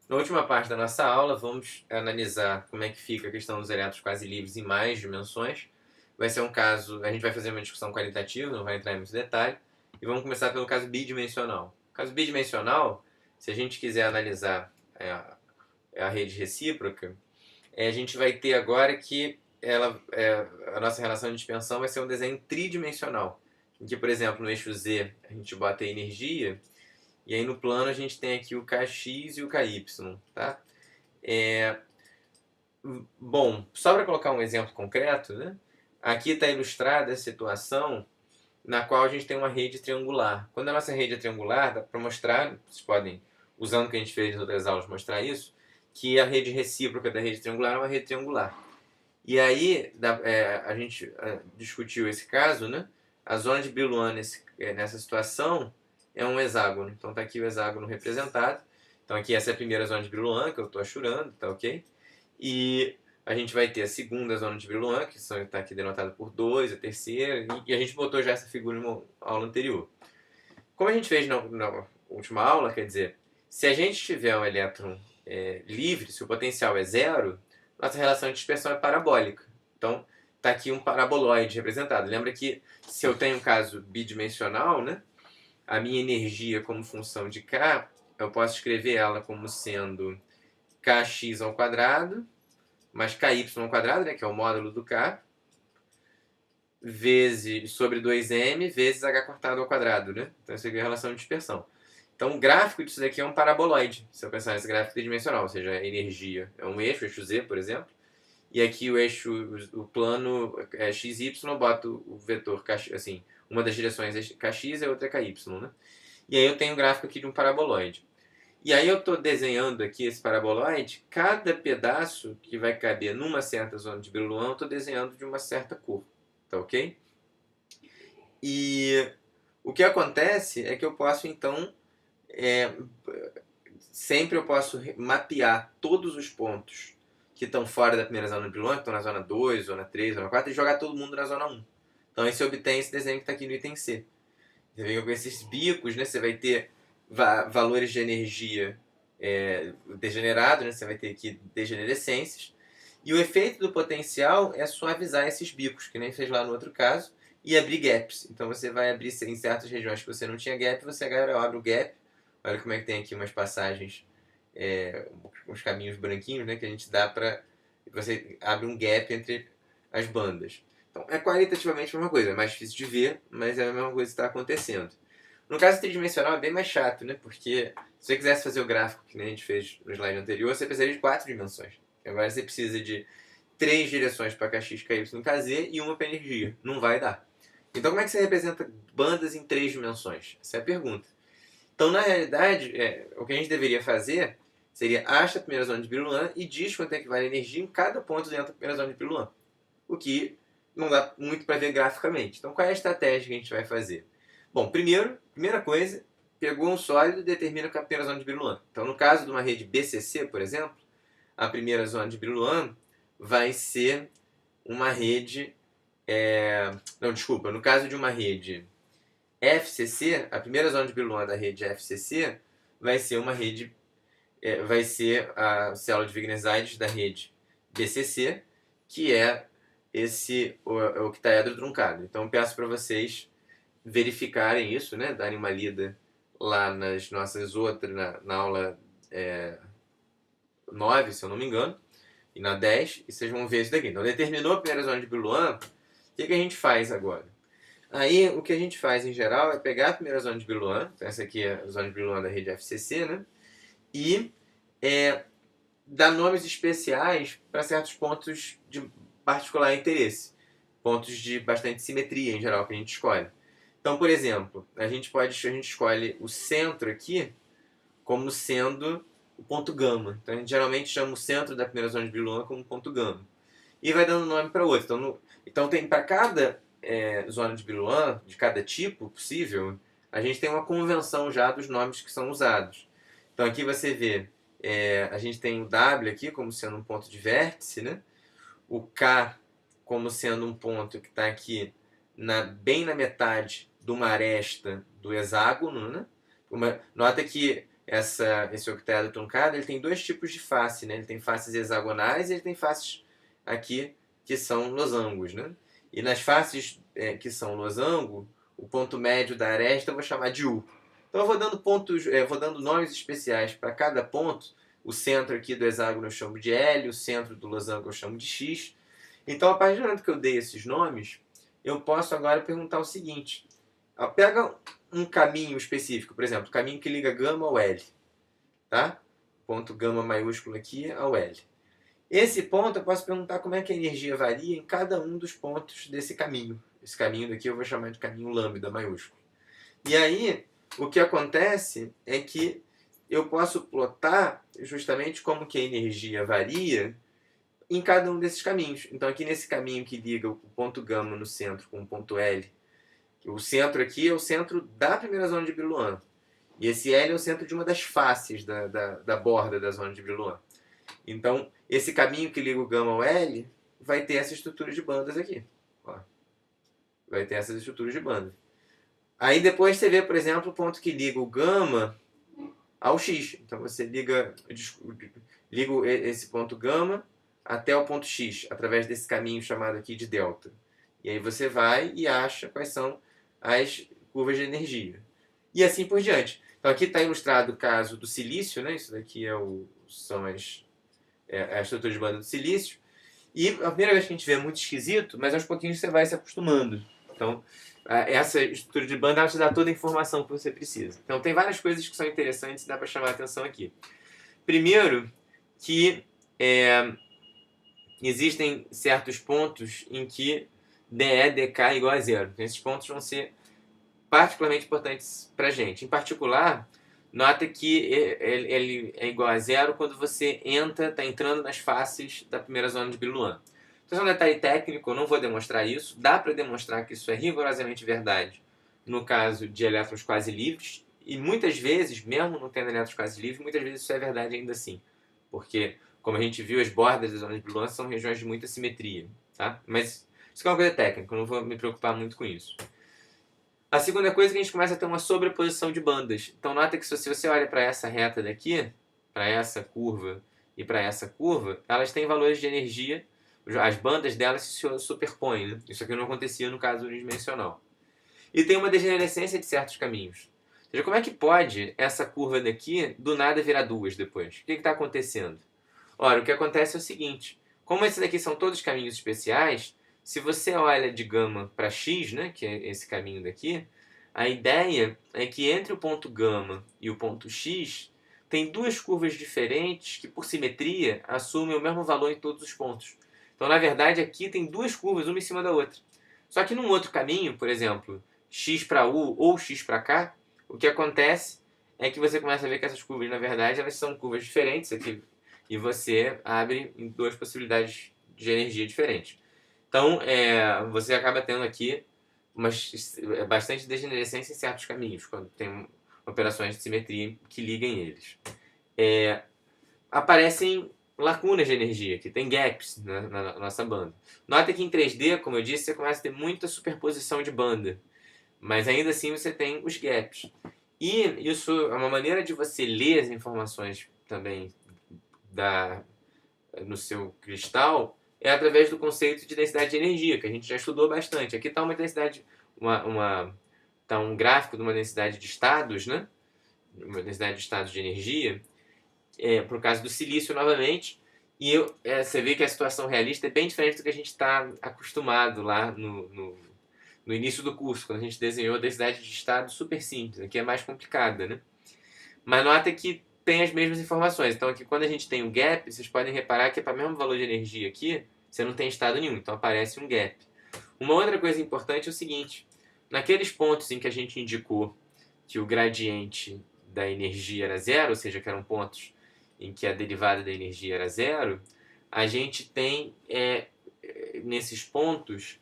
Na última parte da nossa aula, vamos analisar como é que fica a questão dos elétrons quase livres em mais dimensões. Vai ser um caso, a gente vai fazer uma discussão qualitativa, não vai entrar em muito detalhe, e vamos começar pelo caso bidimensional. Caso bidimensional, se a gente quiser analisar a rede recíproca, a gente vai ter agora que a nossa relação de dispersão vai ser um desenho tridimensional, em que, por exemplo, no eixo Z a gente bota a energia, e aí no plano a gente tem aqui o Kx e o Ky, tá? É, Bom, só para colocar um exemplo concreto, né? Aqui está ilustrada a situação na qual a gente tem uma rede triangular. Quando a nossa rede é triangular, dá para mostrar, vocês podem, usando o que a gente fez em outras aulas, mostrar isso, que a rede recíproca da rede triangular é uma rede triangular. E aí, a gente discutiu esse caso, né? A zona de Brillouin nessa situação é um hexágono. Então está aqui o hexágono representado. Então aqui essa é a primeira zona de Brillouin que eu estou achurando, tá ok? E a gente vai ter a segunda zona de Brillouin, que está aqui denotada por 2, a terceira, e a gente botou já essa figura em uma aula anterior. Como a gente fez na última aula, quer dizer, se a gente tiver um elétron livre, se o potencial é zero, nossa relação de dispersão é parabólica. Então, está aqui um paraboloide representado. Lembra que se eu tenho um caso bidimensional, né, a minha energia como função de K, eu posso escrever ela como sendo Kx ao quadrado, mais Ky ao quadrado, né, que é o módulo do K, vezes sobre 2m vezes h cortado ao quadrado, né? Então essa aqui é a relação de dispersão. Então o gráfico disso daqui é um paraboloide, se eu pensar nesse gráfico tridimensional, ou seja, a energia é um eixo Z, por exemplo, e aqui o eixo, o plano é xy, boto o vetor, assim, uma das direções é kx e a outra é ky, né? E aí eu tenho um gráfico aqui de um paraboloide. E aí eu estou desenhando aqui esse paraboloide, cada pedaço que vai caber numa certa zona de Brillouin, eu estou desenhando de uma certa cor, tá ok? E o que acontece é que eu posso então, é, sempre eu posso mapear todos os pontos que estão fora da primeira zona de Brillouin, que estão na zona 2, zona 3, zona 4, e jogar todo mundo na zona 1. Então aí você obtém esse desenho que está aqui no item C. Você vê que com esses bicos, né, você vai ter valores de energia degenerados, né, você vai ter aqui degenerescências. E o efeito do potencial é suavizar esses bicos, que nem fez lá no outro caso, e abrir gaps. Então você vai abrir em certas regiões que você não tinha gap, você agora abre o gap. Olha como é que tem aqui umas passagens, uns caminhos branquinhos, né, que a gente dá para... Você abre um gap entre as bandas. Então é qualitativamente a mesma coisa, é mais difícil de ver, mas é a mesma coisa que está acontecendo. No caso tridimensional é bem mais chato, né, porque se você quisesse fazer o gráfico que nem a gente fez no slide anterior, você precisaria de 4 dimensões. Agora você precisa de 3 direções para Kx, Ky, Kz e uma para energia. Não vai dar. Então como é que você representa bandas em 3 dimensões? Essa é a pergunta. Então, na realidade, o que a gente deveria fazer seria acha a primeira zona de Brillouin e diz quanto é que vale a energia em cada ponto dentro da primeira zona de Brillouin. O que não dá muito para ver graficamente. Então, qual é a estratégia que a gente vai fazer? Bom, primeira coisa, pegou um sólido e determina a primeira zona de Brillouin. Então, no caso de uma rede BCC, por exemplo, a primeira zona de Brillouin vai ser uma rede... Não, desculpa. No caso de uma rede FCC, a primeira zona de Brillouin da rede FCC vai ser uma rede... vai ser a célula de Wigner-Seitz da rede BCC, que é o octaedro truncado. Então, peço para vocês verificarem isso, né? Darem uma lida lá nas nossas outras, na aula 9, se eu não me engano, e na 10, e vocês vão ver isso daqui. Então, determinou a primeira zona de Brillouin, o que a gente faz agora? Aí, o que a gente faz em geral é pegar a primeira zona de Brillouin, então essa aqui é a zona de Brillouin da rede FCC, né? E dar nomes especiais para certos pontos de particular interesse, pontos de bastante simetria em geral que a gente escolhe. Então, por exemplo, a gente escolhe o centro aqui como sendo o ponto gama. Então a gente geralmente chama o centro da primeira zona de Brillouin como ponto gama. E vai dando nome para outro. Então tem para cada zona de Brillouin, de cada tipo possível, a gente tem uma convenção já dos nomes que são usados. Então aqui você vê, a gente tem o W aqui como sendo um ponto de vértice, né? O K como sendo um ponto que está aqui bem na metade de uma aresta do hexágono, né? Nota que esse octaedro truncado, ele tem dois tipos de face, né? Ele tem faces hexagonais e ele tem faces aqui que são losangos, né? E nas faces que são losango, o ponto médio da aresta eu vou chamar de U. Então eu vou dando vou dando nomes especiais para cada ponto. O centro aqui do hexágono eu chamo de L, o centro do losango eu chamo de X. Então, a partir do momento que eu dei esses nomes, eu posso agora perguntar o seguinte: pega um caminho específico, por exemplo, o caminho que liga gama ao L, tá? Ponto gama maiúsculo aqui ao L. Esse ponto eu posso perguntar como é que a energia varia em cada um dos pontos desse caminho. Esse caminho daqui eu vou chamar de caminho lambda maiúsculo. E aí, o que acontece é que eu posso plotar justamente como que a energia varia em cada um desses caminhos. Então, aqui nesse caminho que liga o ponto gama no centro com o ponto L, o centro aqui é o centro da primeira zona de Brillouin. E esse L é o centro de uma das faces da borda da zona de Brillouin. Então, esse caminho que liga o gama ao L vai ter essa estrutura de bandas aqui. Ó. Vai ter essas estruturas de bandas. Aí depois você vê, por exemplo, o ponto que liga o gama ao X. Então você liga esse ponto gama até o ponto X, através desse caminho chamado aqui de delta. E aí você vai e acha quais são as curvas de energia. E assim por diante. Então aqui está ilustrado o caso do silício, né? Isso daqui são a estrutura de banda do silício. E a primeira vez que a gente vê é muito esquisito, mas aos pouquinhos você vai se acostumando. Então, essa estrutura de banda ela te dá toda a informação que você precisa. Então, tem várias coisas que são interessantes e dá para chamar a atenção aqui. Primeiro, que existem certos pontos em que dE, dK é igual a zero. Então, esses pontos vão ser particularmente importantes para a gente. Em particular, nota que ele é igual a zero quando você está entrando nas faces da primeira zona de Brillouin. Então, é um detalhe técnico, eu não vou demonstrar isso. Dá para demonstrar que isso é rigorosamente verdade no caso de elétrons quase livres. E muitas vezes, mesmo não tendo elétrons quase livres, muitas vezes isso é verdade ainda assim. Porque, como a gente viu, as bordas da zona de Brillouin são regiões de muita simetria. Tá? Mas isso é uma coisa técnica, eu não vou me preocupar muito com isso. A segunda coisa é que a gente começa a ter uma sobreposição de bandas. Então, nota que se você olha para essa reta daqui, para essa curva e para essa curva, elas têm valores de energia, as bandas delas se superpõem. Né? Isso aqui não acontecia no caso unidimensional. E tem uma degenerescência de certos caminhos. Ou seja, como é que pode essa curva daqui do nada virar duas depois? O que está acontecendo? Ora, o que acontece é o seguinte: como esses daqui são todos caminhos especiais, se você olha de gama para x, né, que é esse caminho daqui, a ideia é que entre o ponto gama e o ponto x tem duas curvas diferentes que, por simetria, assumem o mesmo valor em todos os pontos. Então, na verdade, aqui tem duas curvas, uma em cima da outra. Só que num outro caminho, por exemplo, x para u ou x para k, o que acontece é que você começa a ver que essas curvas, na verdade, elas são curvas diferentes aqui, e você abre em duas possibilidades de energia diferentes. Então, você acaba tendo aqui bastante degenerescência em certos caminhos, quando tem operações de simetria que liguem eles. Aparecem lacunas de energia, que tem gaps na nossa banda. Nota que em 3D, como eu disse, você começa a ter muita superposição de banda, mas ainda assim você tem os gaps. E isso é uma maneira de você ler as informações também no seu cristal, é através do conceito de densidade de energia, que a gente já estudou bastante. Aqui está uma densidade, tá um gráfico de uma densidade de estados, né? Uma densidade de estados de energia, por causa do silício novamente, e você vê que a situação realista é bem diferente do que a gente está acostumado lá no início do curso, quando a gente desenhou a densidade de estado super simples. Aqui é mais complicada, né? Mas nota que tem as mesmas informações. Então aqui quando a gente tem um gap, vocês podem reparar que para o mesmo valor de energia aqui, você não tem estado nenhum, então aparece um gap. Uma outra coisa importante é o seguinte: naqueles pontos em que a gente indicou que o gradiente da energia era zero, ou seja, que eram pontos em que a derivada da energia era zero, a gente tem nesses pontos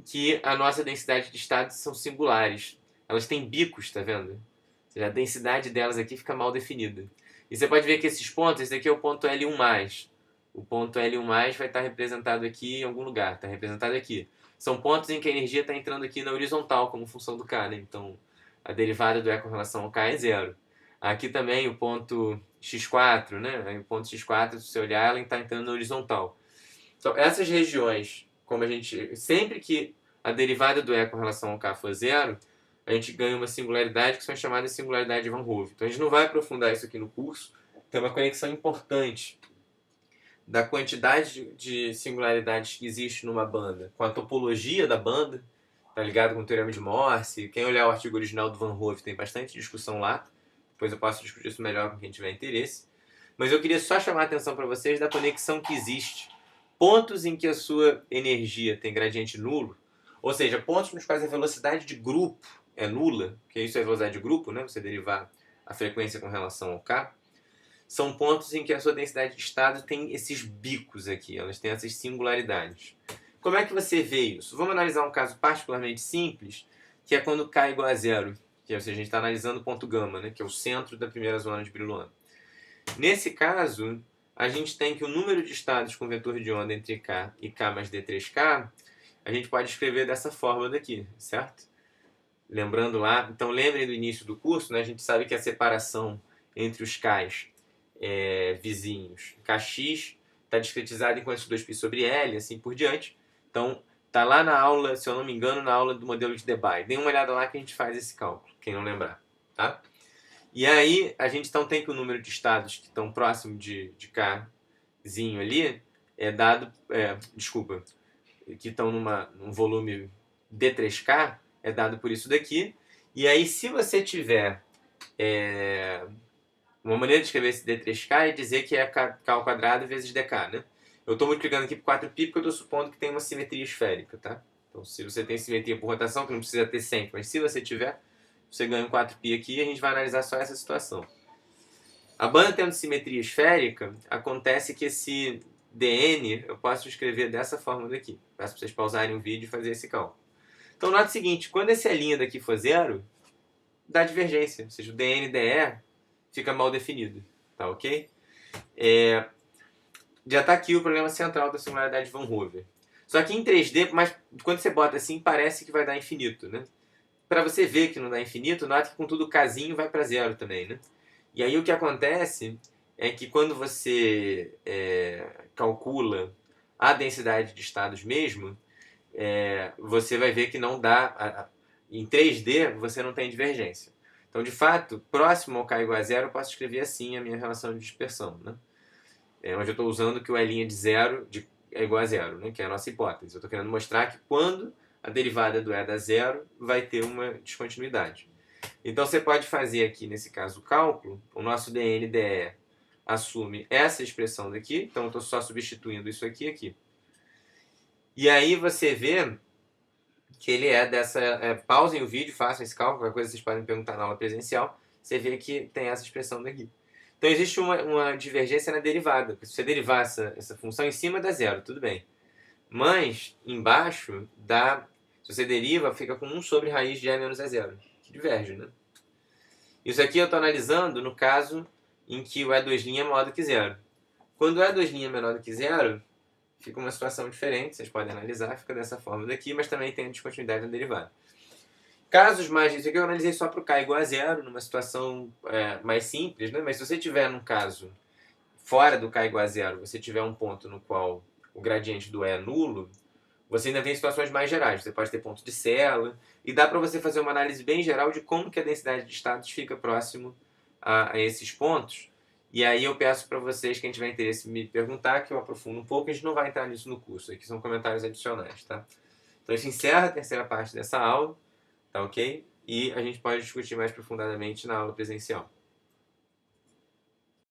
que a nossa densidade de estados são singulares. Elas têm bicos, tá vendo? A densidade delas aqui fica mal definida. E você pode ver que esses pontos, esse aqui é o ponto L1+. O ponto L1+, vai estar representado aqui em algum lugar. Está representado aqui. São pontos em que a energia está entrando aqui na horizontal, como função do K. Né? Então, a derivada do E com relação ao K é zero. Aqui também o ponto x4, né? Aí o ponto x4, se você olhar, ela está entrando na horizontal. Então, essas regiões, como a gente... Sempre que a derivada do E com relação ao K for zero, a gente ganha uma singularidade que são chamadas de singularidade de Van Hove. Então, a gente não vai aprofundar isso aqui no curso. Tem uma conexão importante da quantidade de singularidades que existe numa banda com a topologia da banda, tá ligado com o teorema de Morse. Quem olhar o artigo original do Van Hove tem bastante discussão lá. Depois eu posso discutir isso melhor com quem tiver interesse. Mas eu queria só chamar a atenção para vocês da conexão que existe. Pontos em que a sua energia tem gradiente nulo, ou seja, pontos nos quais a velocidade de grupo é nula, que isso é velocidade de grupo, né? Você derivar a frequência com relação ao K, são pontos em que a sua densidade de estado tem esses bicos aqui, elas têm essas singularidades. Como é que você vê isso? Vamos analisar um caso particularmente simples, que é quando K é igual a zero, que é, ou seja, a gente está analisando o ponto gama, né? Que é o centro da primeira zona de Brillouin. Nesse caso, a gente tem que o número de estados com vetor de onda entre K e K mais D3K, a gente pode escrever dessa forma daqui, certo? Lembrando lá, então lembrem do início do curso, né? A gente sabe que a separação entre os Ks vizinhos, Kx está discretizado em quantidade 2π sobre L, assim por diante. Então, tá lá na aula, se eu não me engano, na aula do modelo de Debye. Dê uma olhada lá que a gente faz esse cálculo, quem não lembrar, tá? E aí, a gente então tem que o número de estados que estão próximo de Kzinho ali é dado, que estão num volume D3K, é dado por isso daqui. E aí, se você tiver uma maneira de escrever esse D3K é dizer que é K ao quadrado vezes DK, né? Eu estou multiplicando aqui por 4π porque eu estou supondo que tem uma simetria esférica, tá? Então, se você tem simetria por rotação, que não precisa ter sempre, mas se você tiver, você ganha um 4π aqui e a gente vai analisar só essa situação. A banda tendo simetria esférica, acontece que esse dn eu posso escrever dessa forma daqui. Peço para vocês pausarem o vídeo e fazer esse cálculo. Então, nota o seguinte, quando esse linha daqui for zero, dá divergência, ou seja, o dn dE fica mal definido, tá ok? Já está aqui o problema central da singularidade de Van Hove. Só que em 3D, mas quando você bota assim, parece que vai dar infinito, né? Para você ver que não dá infinito, nota que com tudo Kzinho vai para zero também, né? E aí o que acontece é que quando você calcula a densidade de estados mesmo, você vai ver que não dá... Em 3D, você não tem divergência. Então, de fato, próximo ao K igual a zero, eu posso escrever assim a minha relação de dispersão, né? Onde eu estou usando que o L de zero é igual a zero, né? Que é a nossa hipótese. Eu estou querendo mostrar que quando a derivada do E dá zero, vai ter uma descontinuidade. Então, você pode fazer aqui, nesse caso, o cálculo. O nosso dn dE assume essa expressão daqui. Então, eu estou só substituindo isso aqui e aqui. E aí você vê que ele é dessa... pausem o vídeo, façam esse cálculo. Qualquer coisa vocês podem perguntar na aula presencial. Você vê que tem essa expressão daqui. Então, existe uma divergência na derivada. Porque se você derivar essa função em cima, dá zero, tudo bem. Mas, embaixo, se você deriva, fica com 1 sobre raiz de E menos E0, que diverge, né? Isso aqui eu estou analisando no caso em que o E2' é maior do que zero. Quando o E2' é menor do que zero, fica uma situação diferente, vocês podem analisar, fica dessa forma daqui, mas também tem a descontinuidade na derivada. Casos mais... Isso aqui eu analisei só para o K igual a zero, numa situação mais simples, né? Mas se você tiver num caso fora do K igual a zero, você tiver um ponto no qual o gradiente do E é nulo, você ainda tem situações mais gerais. Você pode ter pontos de célula, e dá para você fazer uma análise bem geral de como que a densidade de estados fica próximo a esses pontos. E aí eu peço para vocês, quem tiver interesse, me perguntar, que eu aprofundo um pouco. A gente não vai entrar nisso no curso, aqui são comentários adicionais, tá? Então isso encerra a terceira parte dessa aula, tá ok? E a gente pode discutir mais profundamente na aula presencial.